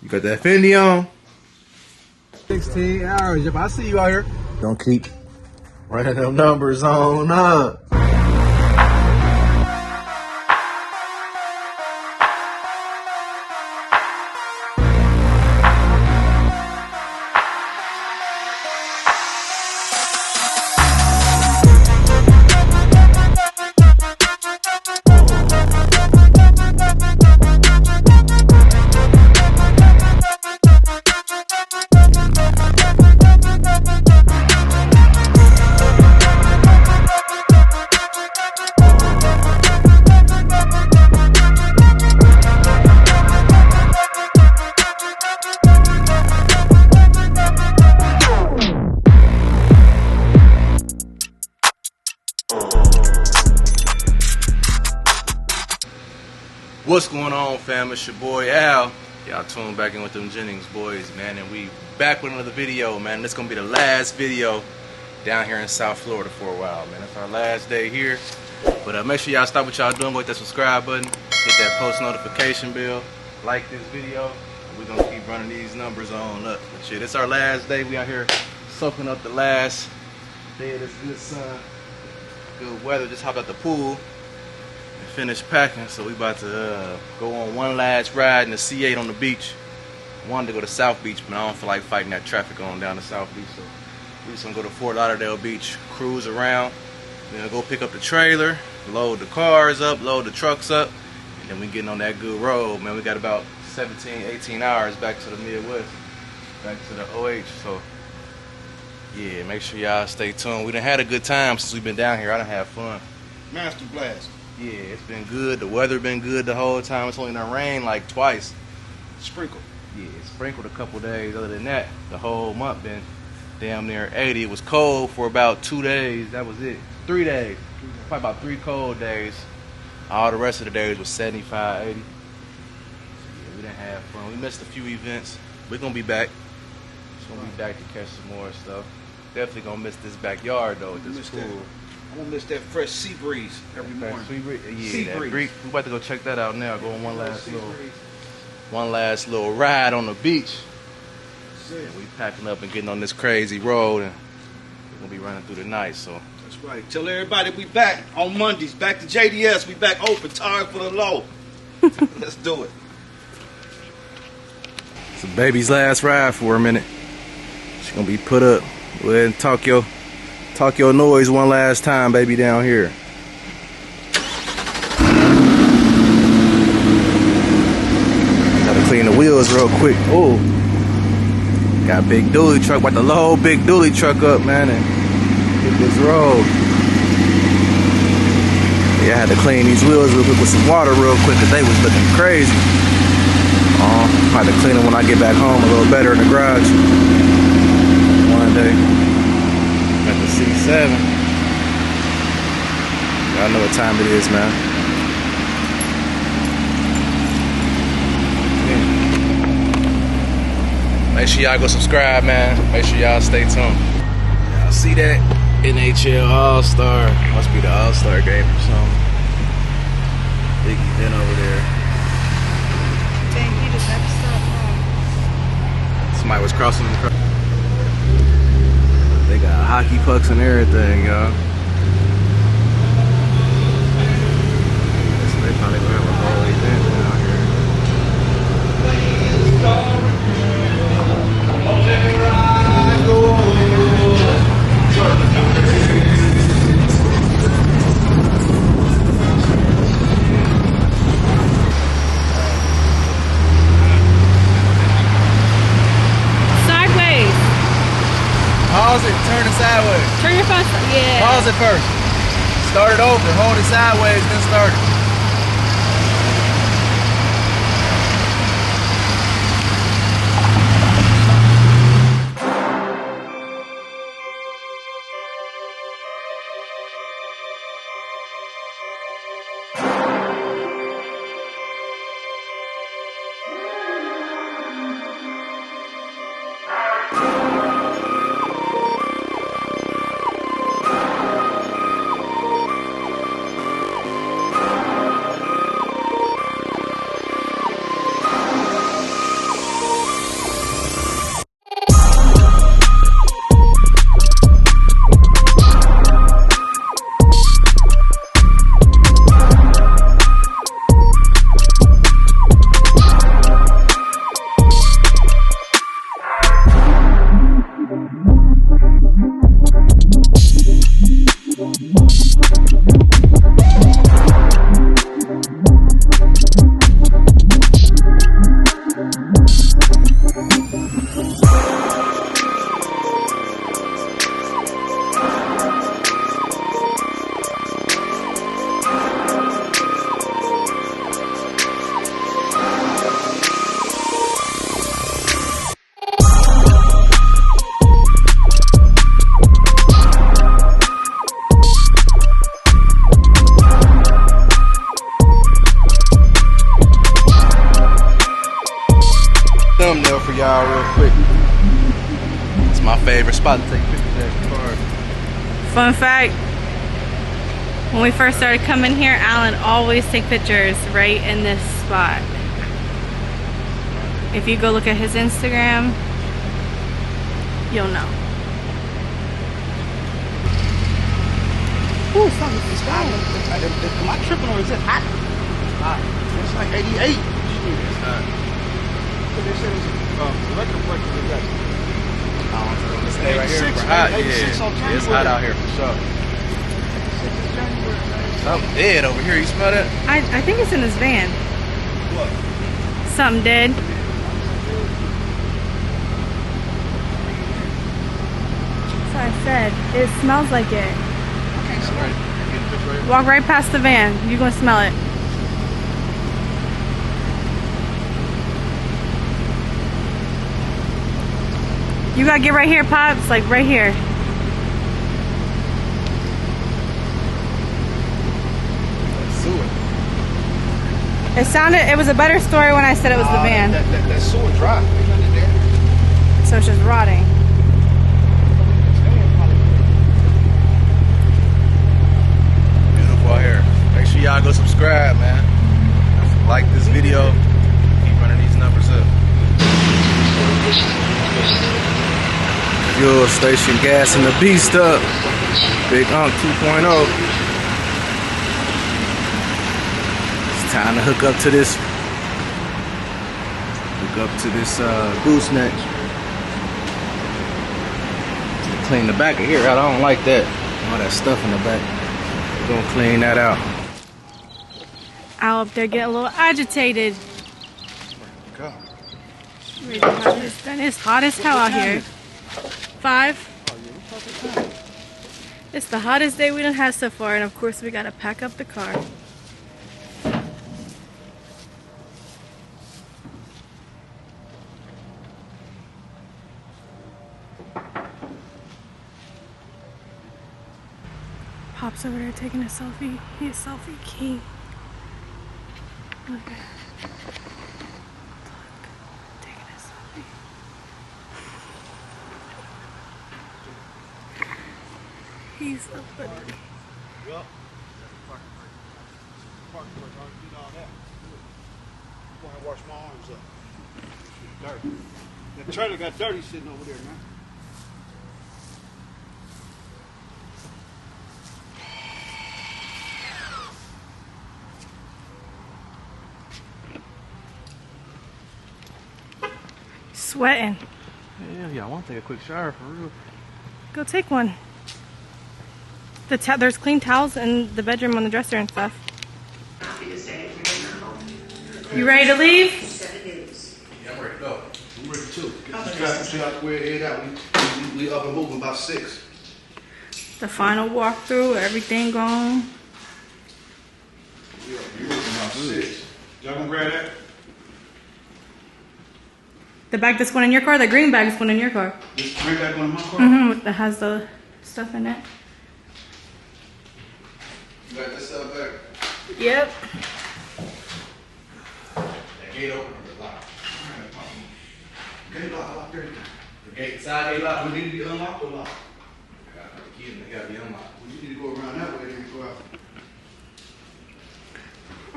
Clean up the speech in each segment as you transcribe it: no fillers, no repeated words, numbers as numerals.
You got that Fendi on? 16 hours. If I see you out here. Don't keep running them numbers on up. What's going on, fam? It's your boy Al. Y'all tuned back in with them Jennings boys, man, and we back with another video, man. This gonna be the last video down here in South Florida for a while, man. It's our last day here, but make sure y'all stop what y'all doing. Go hit that subscribe button, hit that post notification bell, like this video. We're gonna keep running these numbers on up. But shit, it's our last day. We out here soaking up the last day of this good sun, good weather. Just hopped out the pool. Finished packing, so we about to go on one last ride in the C8 on the beach. Wanted to go to South Beach, but I don't feel like fighting that traffic on down to South Beach, so we just gonna go to Fort Lauderdale Beach, cruise around, then go pick up the trailer, load the cars up, load the trucks up, and then we getting on that good road, man. We got about 17, 18 hours back to the Midwest, back to the OH, so yeah, make sure y'all stay tuned. We done had a good time since we've been down here. I done had fun. Master Blast. Yeah, it's been good. The weather been good the whole time. It's only done rained like twice. Sprinkle. Yeah, it sprinkled a couple days. Other than that, the whole month been damn near 80. It was cold for about 2 days. That was it. 3 days. Probably about 3 cold days. All the rest of the days was 75, 80. So yeah, we done have fun. We missed a few events. We're going to be back. Just going to be back to catch some more stuff. Definitely going to miss this backyard, though. This pool. I'm gonna miss that fresh sea breeze every morning. Yeah, sea that breeze. We about to go check that out now. Go on one last little ride on the beach. Yeah, we packing up and getting on this crazy road, and we're gonna be running through the night. So that's right. Tell everybody we back on Mondays. Back to JDS. We back open. Tired for the low. Let's do it. it's a baby's last ride for a minute. She's gonna be put up. Go ahead and talk your noise one last time, baby, down here. Gotta clean the wheels real quick. Oh, got big dually truck. About to load big dually truck up, man, and hit this road. Yeah, I had to clean these wheels real quick with some water real quick because they was looking crazy. I had to clean them when I get back home a little better in the garage one day. At the C7. Y'all know what time it is, man. Yeah. Make sure y'all go subscribe, man. Make sure y'all stay tuned. Y'all see that? NHL All-Star. Must be the All-Star game or something. Big event over there. Dang, he just never stopped, huh? Somebody was crossing the cross. They got hockey pucks and everything, y'all. So they probably gonna have a whole event out here. Sideways. Pause it, turn it sideways. Turn your phone. Yeah. Pause it first. Start it over, hold it sideways, then start it. about to take pictures of the car. Fun fact, when we first started coming here, Alan always take pictures right in this spot. If you go look at his Instagram, you'll know. Ooh, something's hot. Am I tripping or is it hot? Hot. It's like 88. It's hot. But they said it's record breaker today. Let's stay right here for hot. Yeah, it's hot out here for sure. Something dead over here. You smell that? I think it's in his van. What? Something dead. That's what I said. It smells like it. Walk right past the van. You're gonna smell it. You gotta get right here, Pops. Like right here. It sounded. It was a better story when I said it was the van. That sewer dry. Ain't nothing there. So it's just rotting. Beautiful out here. Make sure y'all go subscribe, man. Like this video. Keep running these numbers up. Fuel station gas and the beast up. Big Unk 2.0. It's time to hook up to this. Hook up to this gooseneck. Clean the back of here out. I don't like that. All that stuff in the back. We're gonna clean that out. Out up there getting a little agitated. Go. Ready to have this done. It's hot as hell out here. 5. It's the hottest day we done had so far, and of course we gotta pack up the car. Pop's over there taking a selfie. He's selfie king. Look. Taking a selfie. He's so funny. Yep. Parking work, I did all that. I'm going to wash my arms up. Dirty. The trailer got dirty sitting over there, man. Sweating. Yeah, I want to take a quick shower for real. Go take one. There's clean towels in the bedroom on the dresser and stuff. You ready to leave? Yeah, I'm ready to go. I'm ready too. Get the traffic shit out the way, head out. We up and moving about 6. The final walkthrough, everything gone. We moving about 6. Y'all gonna grab that? The bag that's going in your car, the green bag is going in your car. This green bag going in my car? Mm-hmm, that has the stuff in it. You got this stuff back? Yep. That gate open or locked? Gate lock there. The gate, side gate locked? We need to be unlocked or locked? The key, they gotta be unlocked. We need to go around that way, then go out.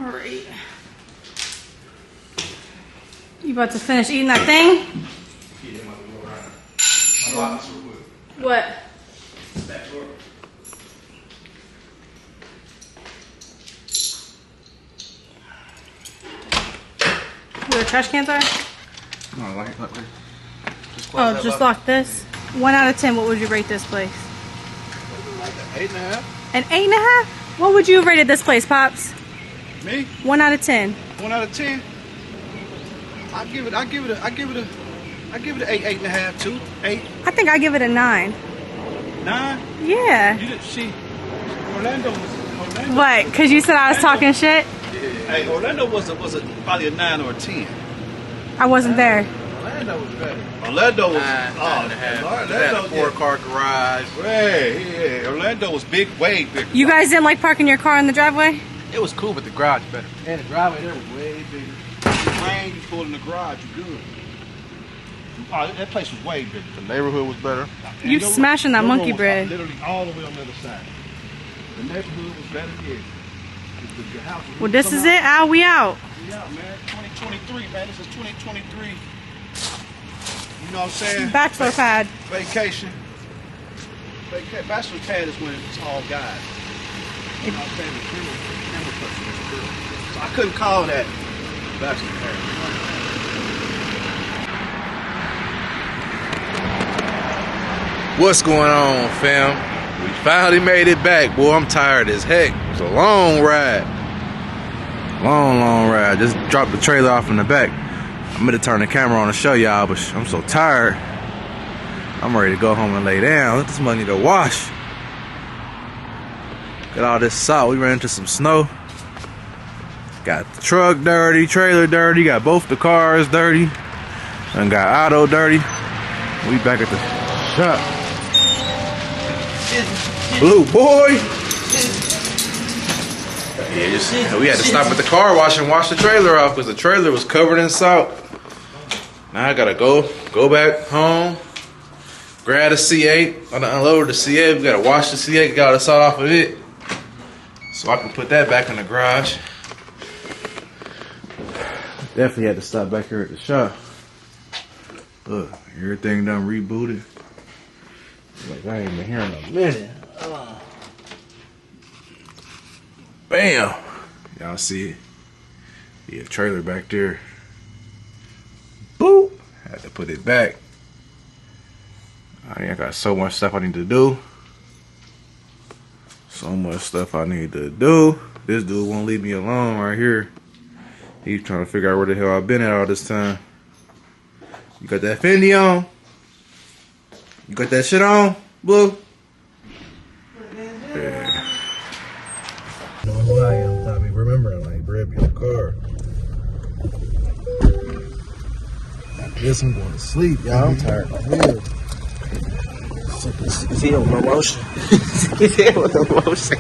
Alright. You about to finish eating that thing? Key, they might go around. Unlock this real quick. What? Back door. Where the trash cans are? No, like. Oh, just lock this. 1 out of 10, what would you rate this place? Like an 8.5? An 8.5? What would you have rated this place, Pops? Me? 1 out of 10. 1 out of 10? I give it an 8, 8.5, 2, 8, I think I give it a 9. 9. Yeah. You didn't see Orlando. What? Because you said I was talking shit? Hey, Orlando was probably a 9 or a 10. I wasn't there. Orlando was better. Orlando was 9.5. Orlando They had a 4-car garage. yeah. Orlando was big, way bigger. You guys didn't like parking your car in the driveway? It was cool, but the garage better. And the driveway there was way bigger. If it rained, you pull in the garage, you good. Oh, that place was way bigger. The neighborhood was better. You smashing that monkey bread. Literally all the way on the other side. The neighborhood was better here. The house was Well, this is it, Al. We out. Yeah, man. 2023, man. This is 2023. You know what I'm saying? Bachelor pad. Vacation. Bachelor pad is when it's all guys. You know what I'm saying? The camera person is girl. So I couldn't call that bachelor pad. What's going on, fam? We finally made it back, boy. I'm tired as heck. It was a long ride. Long ride. Just dropped the trailer off in the back. I'm gonna turn the camera on to show y'all, but I'm so tired. I'm ready to go home and lay down. Let this money to wash. Got all this salt. We ran into some snow. Got the truck dirty, trailer dirty. Got both the cars dirty. And got auto dirty. We back at the shop. Blue boy. Yeah, we had to stop at the car wash and wash the trailer off because the trailer was covered in salt. Now I gotta go back home, grab the C8, unload the C8. We gotta wash the C8, get all the salt off of it, so I can put that back in the garage. Definitely had to stop back here at the shop. Look, everything done rebooted. Like I ain't been here in a minute. Bam! Y'all see it? Yeah, trailer back there. Boop! Had to put it back. I got so much stuff I need to do. So much stuff I need to do. This dude won't leave me alone right here. He's trying to figure out where the hell I've been at all this time. You got that Fendi on? You got that shit on, Blue? Yeah. No lie, I'm not me remembering like Brad be in the car. I guess I'm going to sleep, y'all. I'm tired of hell. Feel no motion. Feel no motion.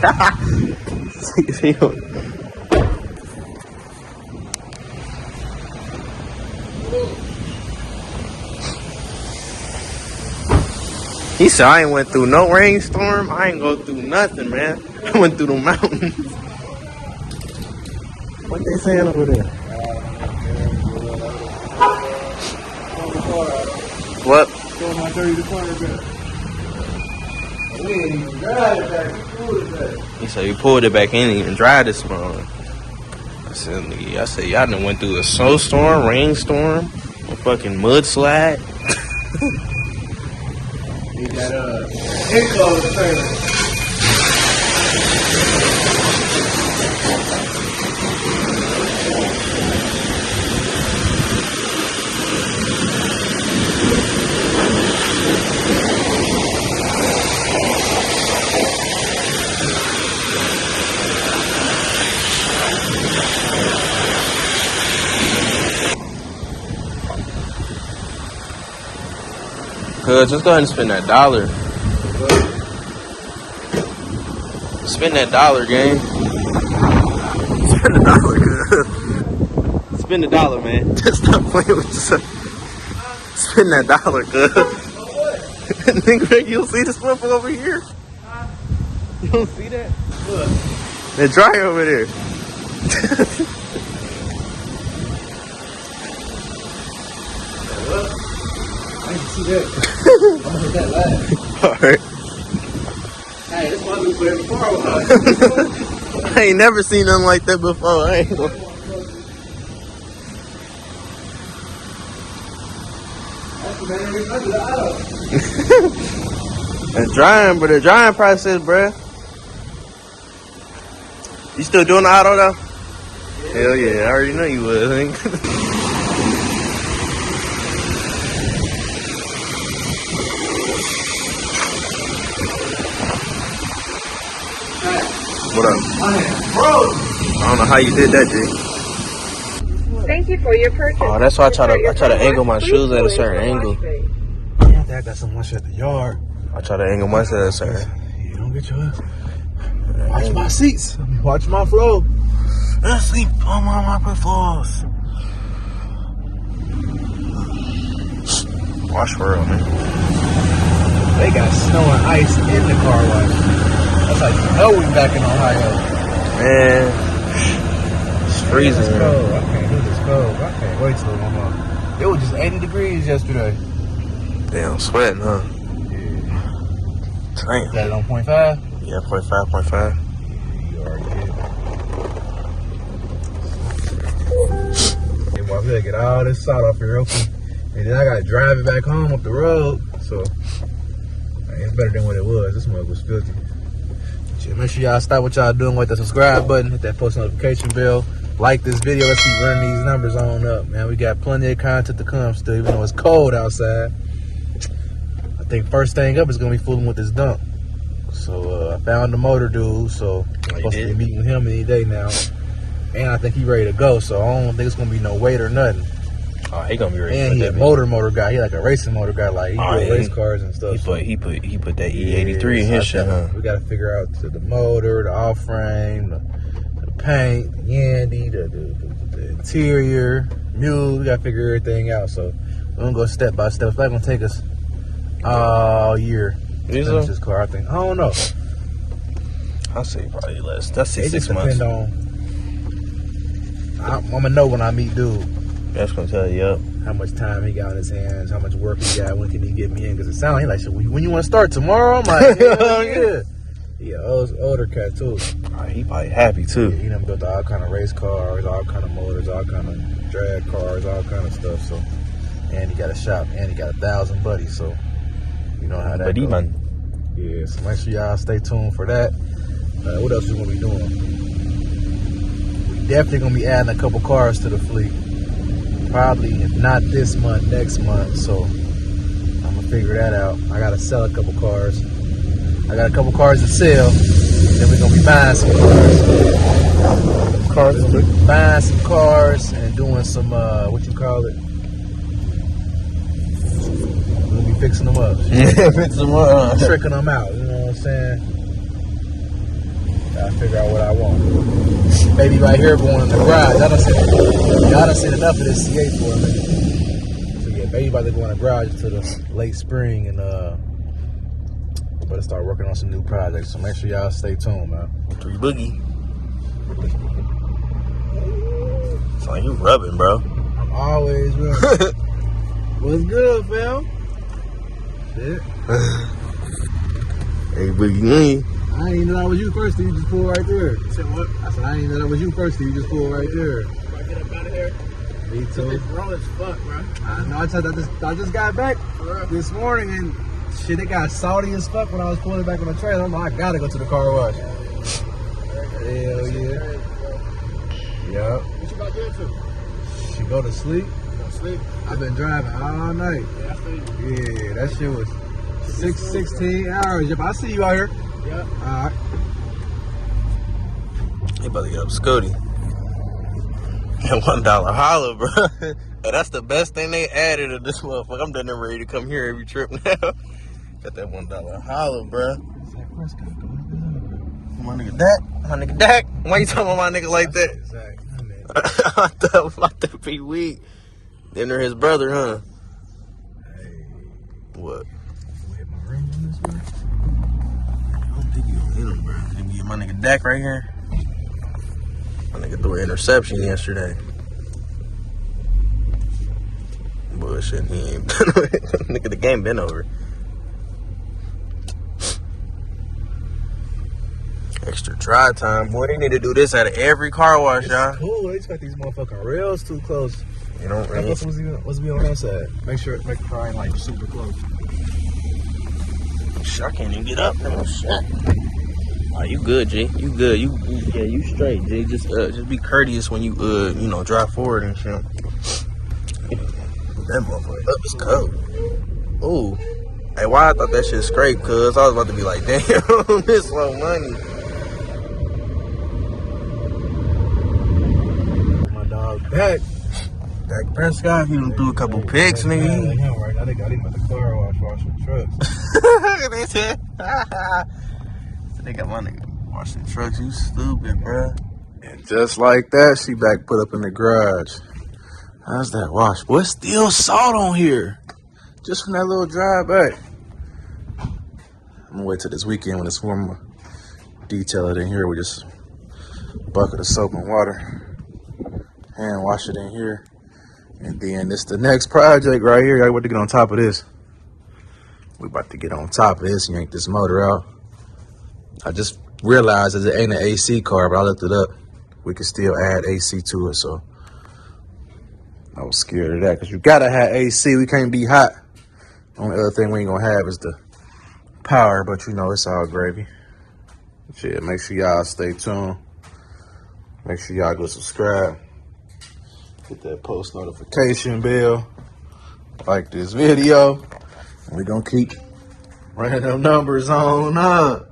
Feel. He said I ain't went through no rainstorm. I ain't go through nothing, man. I went through the mountains. What they saying over there? What? He said you pulled it back in and even dried this morning. I said y'all done went through a snowstorm, rainstorm, a fucking mudslide. You got enclosed trailer. Cuz, just go ahead and spend that $1. Spend that $1, gang. Spend the $1, cuz. Spend the $1, man. Just stop playing with yourself. Spend that $1, cuz. Nigga, you don't see this motherfucker over here? You don't see that? Look. They're dry over there. I didn't see that. I'm gonna hit that last. Alright. Hey, this one we put in the car with us. I ain't never seen nothing like that before. I ain't gonna... They're drying, but the drying process, bruh. You still doing the auto though? Yeah. Hell yeah, I already know you would, I think. What up? I don't know how you did that, G. Thank you for your purchase. Oh, that's why I try to angle my shoes at a certain angle. I think I got some lunch at the yard. I try to angle myself at a certain. You don't get your watch my seats. Watch my flow. Let's sleep on my floors. Wash world, man. They got snow and ice in the car wash. That's like, you know we back in Ohio. Man, it's freezing. It's cold. I can't do this cold. I can't wait till I'm up. It was just 80 degrees yesterday. Damn, sweating, huh? Yeah. Damn. Got it on 0.5? Yeah, 0.5. You already did. Yeah, boy, I gotta get all this salt off here real quick. And then I gotta drive it back home up the road. So, it's better than what it was. This mug was filthy. So make sure y'all stop what y'all doing with the subscribe button. Hit that post notification bell. Like this video. Let's keep running these numbers on up, man. We got plenty of content to come still, even though it's cold outside. I think first thing up is gonna be fooling with this dump. So I found the motor dude, so I'm supposed to be meeting with him any day now. And I think he's ready to go, so I don't think it's gonna be no wait or nothing. Oh, he gonna be ready. And he a motor guy. He like a racing motor guy, like he build race cars and stuff. He put that E83 in his shit, huh? We gotta figure out the motor, the off frame, the paint, the Yandy, the interior, mule. We gotta figure everything out. So we're gonna go step by step. It's probably gonna take us all year. Finish this car, I think. I don't know. I'll say probably less. That's It 6 just months. depend on. I'm gonna know when I meet dude. That's gonna tell you up. How much time he got in his hands, how much work he got, when can he get me in? Because it sounds like, when you want to start tomorrow? I'm like, yeah. Yeah, older cat too. He probably happy too. Yeah, he done built all kind of race cars, all kind of motors, all kind of drag cars, all kind of stuff. So, and he got a shop, and he got 1,000 buddies. So, you know how that goes. Yeah, so make sure y'all stay tuned for that. What else we gonna be doing? We definitely gonna be adding a couple cars to the fleet. Probably, if not this month, next month. So I'm gonna figure that out. I gotta sell a couple cars. I got a couple cars to sell. Then we're gonna be buying some cars. Buying some cars and doing some what you call it? We'll be fixing them up. Yeah, fix them up. Tricking them out. You know what I'm saying? Gotta figure out what I want. Baby right here going in the garage. Y'all done seen enough of this C8 for a minute. So yeah, baby about to go in the garage to the late spring and better start working on some new projects. So make sure y'all stay tuned, man. 3 Boogie. It's like you rubbing, bro. I'm always rubbing. What's good, fam? Shit. Hey, Boogie. I didn't even know that was you first till you just pulled right there. You said what? I said I didn't even know that was you first till you just pulled right there. I get up out of here. Me too. It's raw as fuck, bro. I know. I just got back this morning and shit, it got salty as fuck when I was pulling it back on the trailer. I'm like, I gotta go to the car wash. Hell yeah. Yup. What you about to get into? She go to sleep. Go to sleep. I've been driving all night. Yeah, I see. Yeah, that shit was 16 hours. Yep, I see you out here. Yeah. Alright. He about to get up Scody. And $1 holla, bro. And that's the best thing they added to this motherfucker. I'm done and ready to come here every trip now. Got that $1 holla, bro. My nigga Dak. Why you talking about my nigga like that? Exactly. I thought be weak. Then they're his brother, huh? Hey, What? you hit my rim on this one? I don't think you gonna hit him, bro. Let me get my nigga Dak right here. My nigga threw an interception yesterday. Bullshit, he ain't done it. Nigga, the game been over. Extra dry time, boy. They need to do this at every car wash, y'all. Cool. They just got these motherfucking rails too close. You know, What's be on that side? Make the car ain't like super close. shit, I can't even get up. No shit. Oh, you good, G? You good? You straight, G? Just be courteous when you drive forward and shit. That motherfucker up is cold. Ooh. Hey, why I thought that shit scraped? Cause I was about to be like, damn, this slow money. My dog Dak Prescott, he done threw a couple picks, nigga. Right now they got him at the car washing trucks. They said, they got my nigga washing trucks. You stupid, bruh. And just like that, she back put up in the garage. How's that wash? Boy, it's still salt on here. just from that little drive back. I'm gonna wait till this weekend when it's warmer. Detail it in here with just a bucket of soap and water. Hand wash it in here. And then this the next project right here. I got to get on top of this. We about to get on top of this and yank this motor out. I just realized that it ain't an AC car, but I looked it up. We can still add AC to it, so I was scared of that because you gotta have AC. We can't be hot. Only other thing we ain't gonna have is the power, but you know it's all gravy. Shit, make sure y'all stay tuned. Make sure y'all go subscribe. Hit that post notification bell. Like this video. And we gonna keep running them numbers on up.